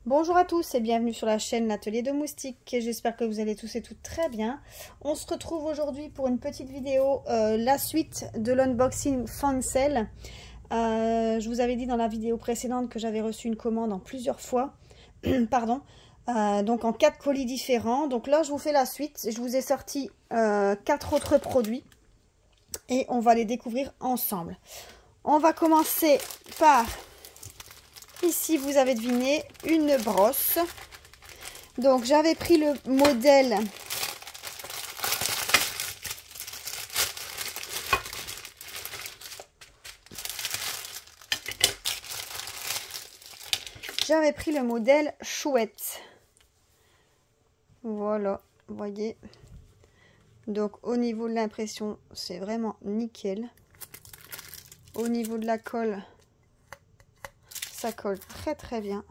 Bonjour à tous et bienvenue sur la chaîne L'Atelier de Moustique. J'espère que vous allez tous et toutes très bien. On se retrouve aujourd'hui pour une petite vidéo, la suite de l'unboxing Fancel. Je vous avais dit dans la vidéo précédente que j'avais reçu une commande en plusieurs fois. Pardon. Donc en 4 colis différents. Donc là je vous fais la suite. Je vous ai sorti 4 autres produits et on va les découvrir ensemble. On va commencer par... Ici, vous avez deviné, une brosse. Donc, j'avais pris le modèle chouette. Voilà, vous voyez. Donc, au niveau de l'impression, c'est vraiment nickel. Au niveau de la colle, ça colle très très bien.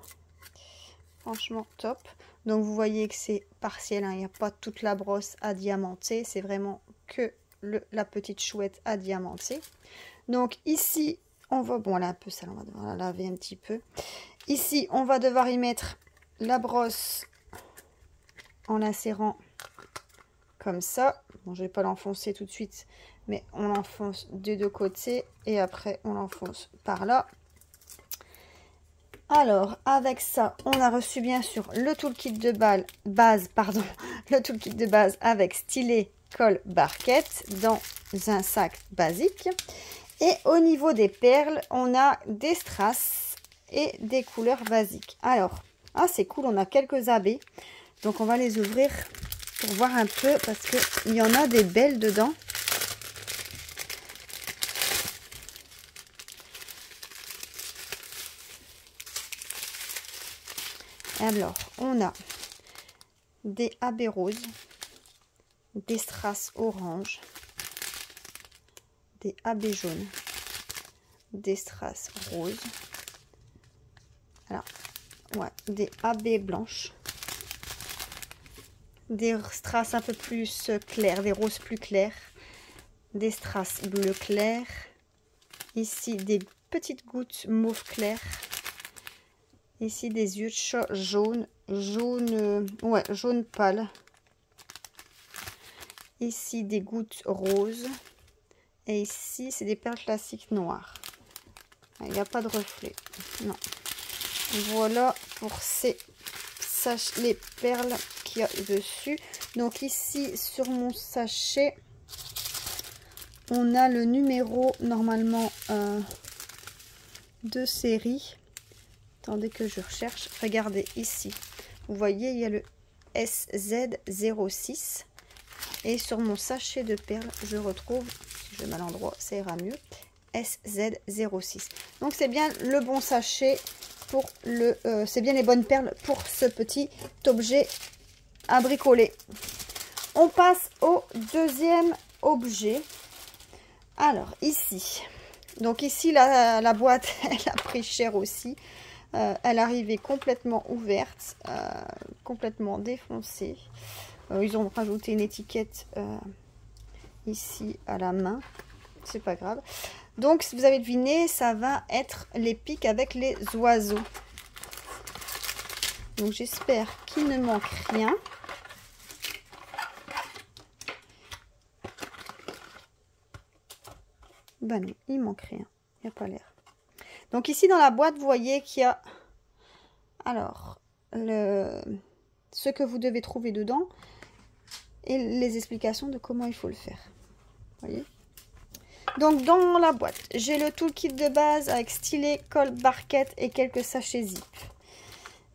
Franchement top. Donc vous voyez que c'est partiel, hein. Il n'y a pas toute la brosse à diamanter, c'est vraiment que la petite chouette à diamanter. Donc ici on va, bon là un peu sale, on va devoir la laver un petit peu. Ici on va devoir y mettre la brosse en l'insérant comme ça. Bon, je vais pas l'enfoncer tout de suite, mais on l'enfonce des deux côtés et après on l'enfonce par là. Alors, avec ça, on a reçu bien sûr le toolkit de base, le toolkit de base avec stylet, colle, barquette dans un sac basique. Et au niveau des perles, on a des strass et des couleurs basiques. Alors, c'est cool, on a quelques abeilles. Donc, on va les ouvrir pour voir un peu parce qu'il y en a des belles dedans. Alors, on a des abeilles roses, des strass orange, des abeilles jaunes, des strass roses, alors, ouais, des abeilles blanches, des strass un peu plus clairs, des roses plus clairs, des strass bleu clair, ici des petites gouttes mauve clair, ici des yeux de chat jaune pâle. Ici des gouttes roses. Et ici c'est des perles classiques noires. Il n'y a pas de reflet. Non. Voilà pour les perles qu'il y a dessus. Donc ici sur mon sachet, on a le numéro normalement de série. Attendez que je recherche. Regardez ici. Vous voyez, il y a le SZ06. Et sur mon sachet de perles, je retrouve, si je mets à l'endroit, ça ira mieux, SZ06. Donc c'est bien le bon sachet pour c'est bien les bonnes perles pour ce petit objet à bricoler. On passe au deuxième objet. Alors ici, donc ici la boîte, elle a pris cher aussi. Elle arrivait complètement ouverte, complètement défoncée. Ils ont rajouté une étiquette ici à la main. C'est pas grave. Donc, si vous avez deviné, ça va être les pics avec les oiseaux. Donc, j'espère qu'il ne manque rien. Ben non, il manque rien. Il n'y a pas l'air. Donc, ici dans la boîte, vous voyez qu'il y a... Alors, ce que vous devez trouver dedans et les explications de comment il faut le faire. Voyez. Donc dans la boîte, j'ai le toolkit de base avec stylet, colle, barquette et quelques sachets zip.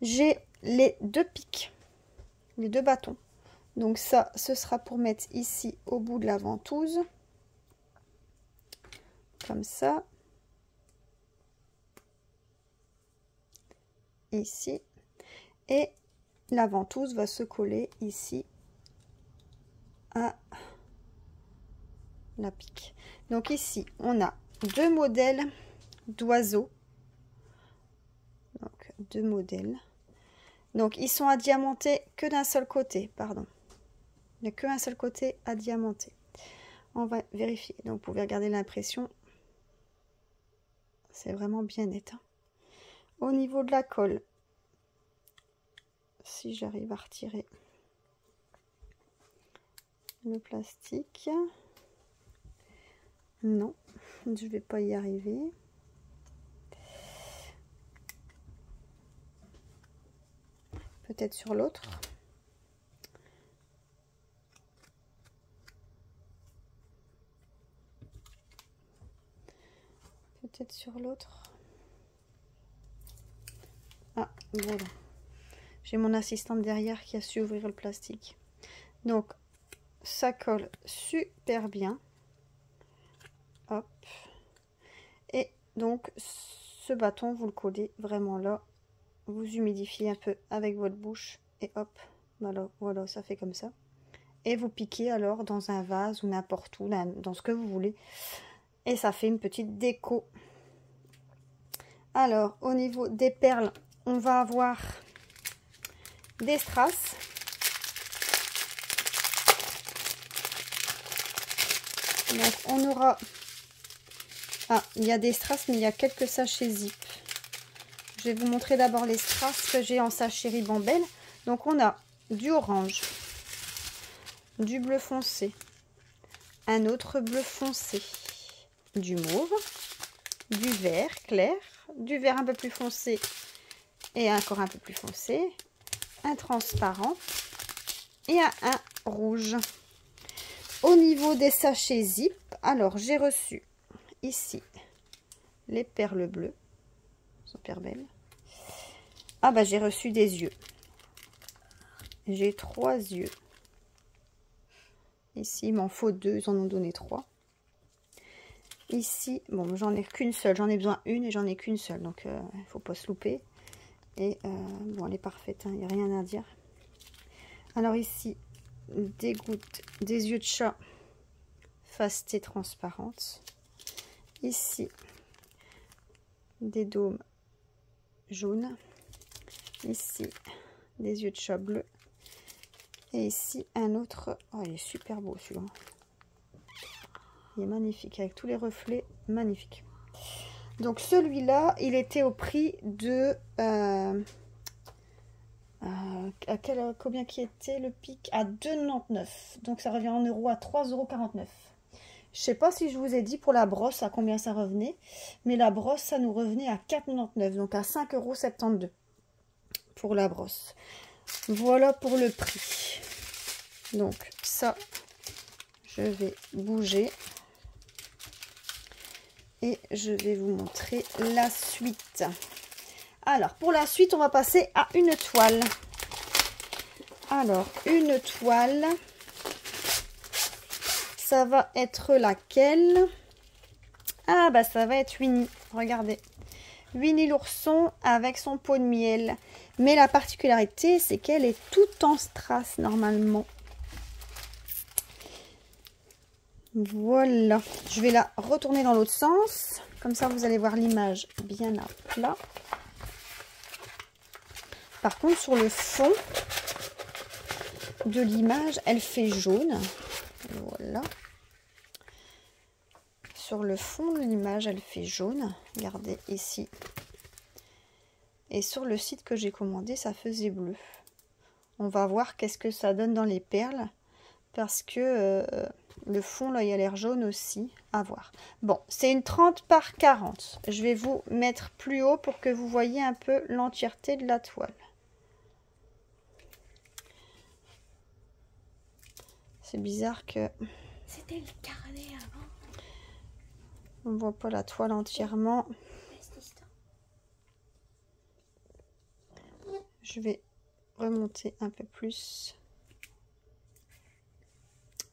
J'ai les deux pics, les deux bâtons. Donc ça, ce sera pour mettre ici au bout de la ventouse. Comme ça. Ici. Et la ventouse va se coller ici à la pique. Donc ici on a deux modèles d'oiseaux. Donc deux modèles. Donc ils sont à diamanter que d'un seul côté, pardon. Il n'y a qu'un seul côté à diamanter. On va vérifier. Donc vous pouvez regarder l'impression. C'est vraiment bien net. Hein. Au niveau de la colle, si j'arrive à retirer le plastique. Non, je vais pas y arriver. Peut-être sur l'autre. Peut-être sur l'autre. Ah, voilà. J'ai mon assistante derrière qui a su ouvrir le plastique. Donc, ça colle super bien. Hop. Et donc, ce bâton, vous le collez vraiment là. Vous humidifiez un peu avec votre bouche. Et hop, voilà, ça fait comme ça. Et vous piquez alors dans un vase ou n'importe où, dans ce que vous voulez. Et ça fait une petite déco. Alors, au niveau des perles, on va avoir des strass. Donc, on aura... Ah, il y a des strass, mais il y a quelques sachets zip. Je vais vous montrer d'abord les strass que j'ai en sachet ribambelle. Donc, on a du orange, du bleu foncé, un autre bleu foncé, du mauve, du vert clair, du vert un peu plus foncé et encore un peu plus foncé, un transparent et un rouge. Au niveau des sachets zip, alors j'ai reçu ici les perles bleues, super belles. Ah bah j'ai reçu des yeux. J'ai 3 yeux. Ici il m'en faut 2, ils en ont donné 3. Ici, bon j'en ai qu'une seule, j'en ai besoin une et j'en ai qu'une seule, donc il faut pas se louper. Et bon elle est parfaite, il n'y a rien à dire. Alors ici, des gouttes, des yeux de chat facetés transparentes. Ici, des dômes jaunes. Ici, des yeux de chat bleus. Et ici, un autre. Oh, il est super beau celui-là. Il est magnifique, avec tous les reflets, magnifique. Donc celui-là, il était au prix de... combien qui était le pic? À 2,99 €. Donc ça revient en euros à 3,49 €. Je sais pas si je vous ai dit pour la brosse à combien ça revenait, mais la brosse ça nous revenait à 4,99 €, donc à 5,72 € pour la brosse. Voilà pour le prix. Donc ça, je vais bouger et je vais vous montrer la suite. Alors pour la suite, on va passer à une toile. Alors une toile. Ça va être laquelle? Ah bah ça va être Winnie. Regardez. Winnie l'ourson avec son pot de miel. Mais la particularité, c'est qu'elle est toute en strass normalement. Voilà. Je vais la retourner dans l'autre sens. Comme ça, vous allez voir l'image bien à plat. Par contre, sur le fond de l'image, elle fait jaune. Voilà. Sur le fond de l'image, elle fait jaune. Regardez ici. Et sur le site que j'ai commandé, ça faisait bleu. On va voir qu'est-ce que ça donne dans les perles. Parce que le fond, là, il a l'air jaune aussi. À voir. Bon, c'est une 30 par 40. Je vais vous mettre plus haut pour que vous voyez un peu l'entièreté de la toile. C'est bizarre que... C'était le carnet avant. On ne voit pas la toile entièrement. Je vais remonter un peu plus.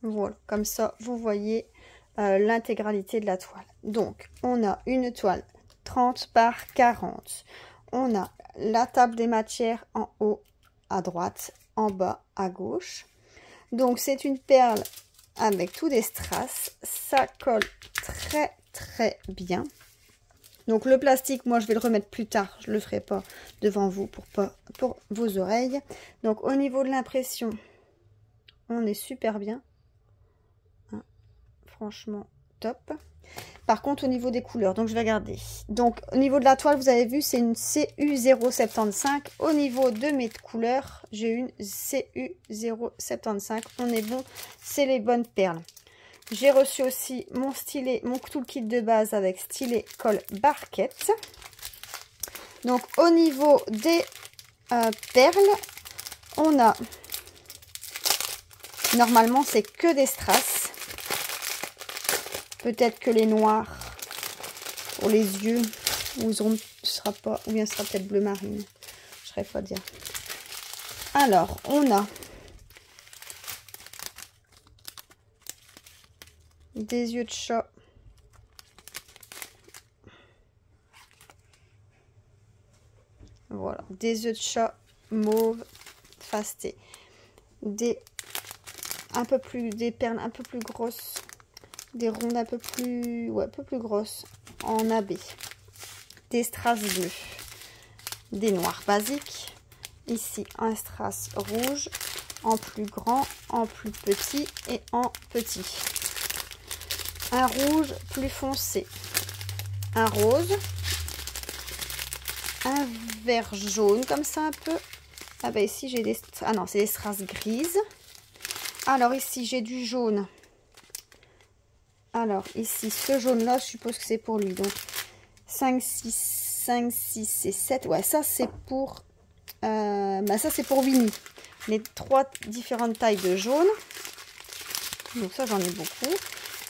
Voilà, comme ça, vous voyez l'intégralité de la toile. Donc, on a une toile 30 par 40. On a la table des matières en haut à droite, en bas à gauche. Donc, c'est une perle avec tous des strass. Ça colle très très bien. Donc le plastique, moi je vais le remettre plus tard, je le ferai pas devant vous pour vos oreilles. Donc au niveau de l'impression, on est super bien, hein, franchement top. Par contre, au niveau des couleurs, donc je vais regarder. Donc, au niveau de la toile, vous avez vu, c'est une CU075. Au niveau de mes couleurs, j'ai une CU075. On est bon, c'est les bonnes perles. J'ai reçu aussi mon stylet, mon toolkit de base avec stylet colle barquette. Donc, au niveau des perles, on a... Normalement, c'est que des strass. Peut-être que les noirs pour les yeux, ou ce sera pas, ou bien ce sera peut-être bleu marine. Je ne saurais pas dire. Alors, on a des yeux de chat. Voilà, des yeux de chat mauve fasté. Des perles un peu plus grosses. Des rondes un peu plus grosses en AB, des strass bleus, des noirs basiques, ici un strass rouge en plus grand, en plus petit et en petit, un rouge plus foncé, un rose, un vert jaune comme ça un peu. Ah ben ici j'ai des, ah non, c'est des strass grises. Alors ici j'ai du jaune. Alors, ici, ce jaune-là, je suppose que c'est pour lui. Donc, 5, 6 et 7. Ouais, ça, c'est pour... ça, c'est pour Winnie. Les 3 différentes tailles de jaune. Donc, ça, j'en ai beaucoup.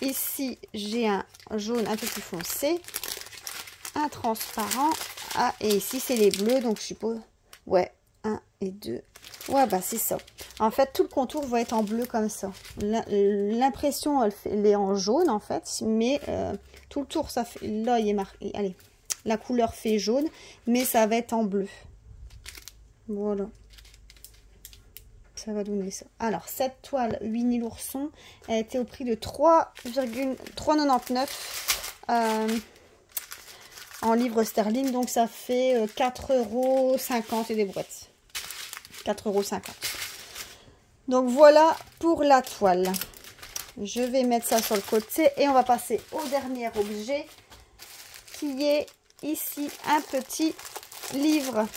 Ici, j'ai un jaune un peu plus foncé. Un transparent. Ah, et ici, c'est les bleus. Donc, je suppose... Ouais, 1 et 2. Ouais, bah, c'est ça. En fait, tout le contour va être en bleu comme ça. L'impression, elle est en jaune, en fait. Mais tout le tour, ça fait... Là, il est marqué... Allez, la couleur fait jaune. Mais ça va être en bleu. Voilà. Ça va donner ça. Alors, cette toile Winnie l'ourson, elle a été au prix de 3,99 en livres sterling. Donc, ça fait 4,50 € et des brouettes. 4,50 €. Donc voilà pour la toile. Je vais mettre ça sur le côté et on va passer au dernier objet qui est ici un petit livre,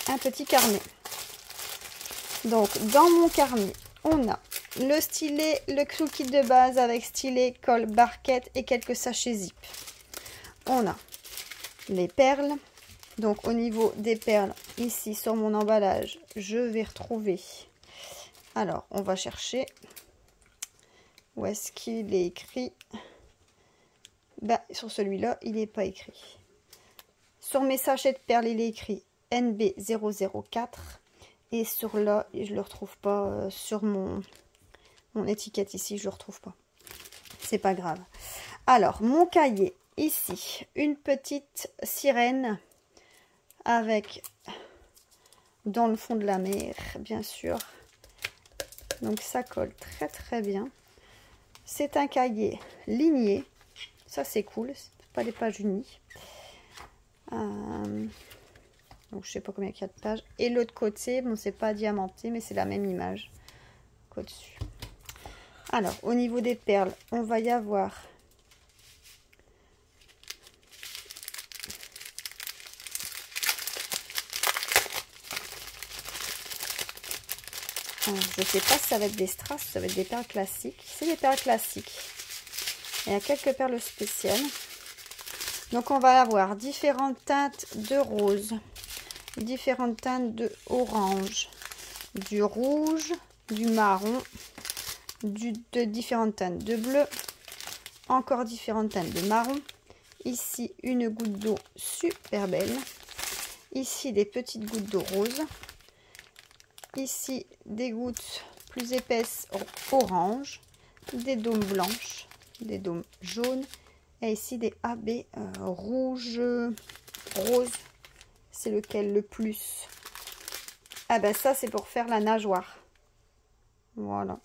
un petit carnet. Donc dans mon carnet, on a le stylet, le toolkit de base avec stylet, colle, barquette et quelques sachets zip. On a les perles. Donc au niveau des perles, ici sur mon emballage, je vais retrouver... Alors, on va chercher. Où est-ce qu'il est écrit? Bah, sur celui-là, il n'est pas écrit. Sur mes sachets de perles, il est écrit NB004. Et sur là, je ne le retrouve pas sur mon étiquette ici, je ne le retrouve pas. C'est pas grave. Alors, mon cahier, ici, une petite sirène avec dans le fond de la mer, bien sûr. Donc ça colle très très bien. C'est un cahier ligné. Ça c'est cool. C'est pas des pages unies. Donc je sais pas combien il y a de pages. Et l'autre côté, bon c'est pas diamanté, mais c'est la même image qu'au-dessus. Alors au niveau des perles, on va y avoir je ne sais pas si ça va être des strass, ça va être des perles classiques. C'est des perles classiques. Il y a quelques perles spéciales. Donc on va avoir différentes teintes de rose, différentes teintes de orange, du rouge, du marron, de différentes teintes de bleu, encore différentes teintes de marron. Ici une goutte d'eau super belle. Ici des petites gouttes d'eau rose. Ici des gouttes plus épaisses orange, des dômes blanches, des dômes jaunes et ici des AB rouge rose. C'est lequel le plus? Ah ben ça c'est pour faire la nageoire. Voilà.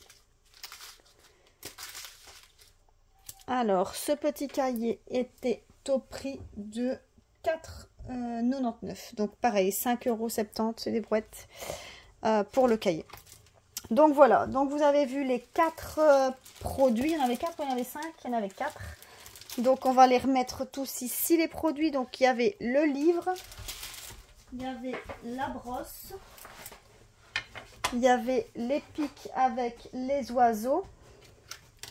Alors ce petit cahier était au prix de 4,99 €. Donc pareil, 5,70 €, c'est des brouettes. Pour le cahier. Donc voilà, donc vous avez vu les 4 produits, il y en avait 4 ou il y en avait 5, il y en avait 4 Donc, on va les remettre tous ici, les produits. Donc, il y avait le livre. Il y avait la brosse. Il y avait les pics avec les oiseaux.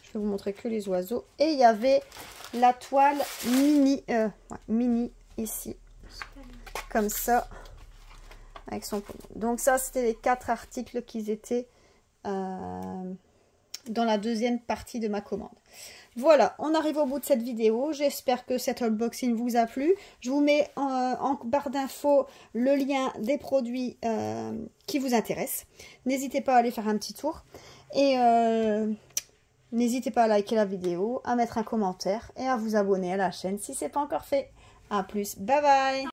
Je vais vous montrer que les oiseaux. Et il y avait la toile mini, mini ici. Comme ça. Avec son pognon. Donc ça, c'était les 4 articles qui étaient dans la deuxième partie de ma commande. Voilà, on arrive au bout de cette vidéo. J'espère que cet unboxing vous a plu. Je vous mets en barre d'infos le lien des produits qui vous intéressent. N'hésitez pas à aller faire un petit tour. Et n'hésitez pas à liker la vidéo, à mettre un commentaire et à vous abonner à la chaîne si ce n'est pas encore fait. A plus, bye bye!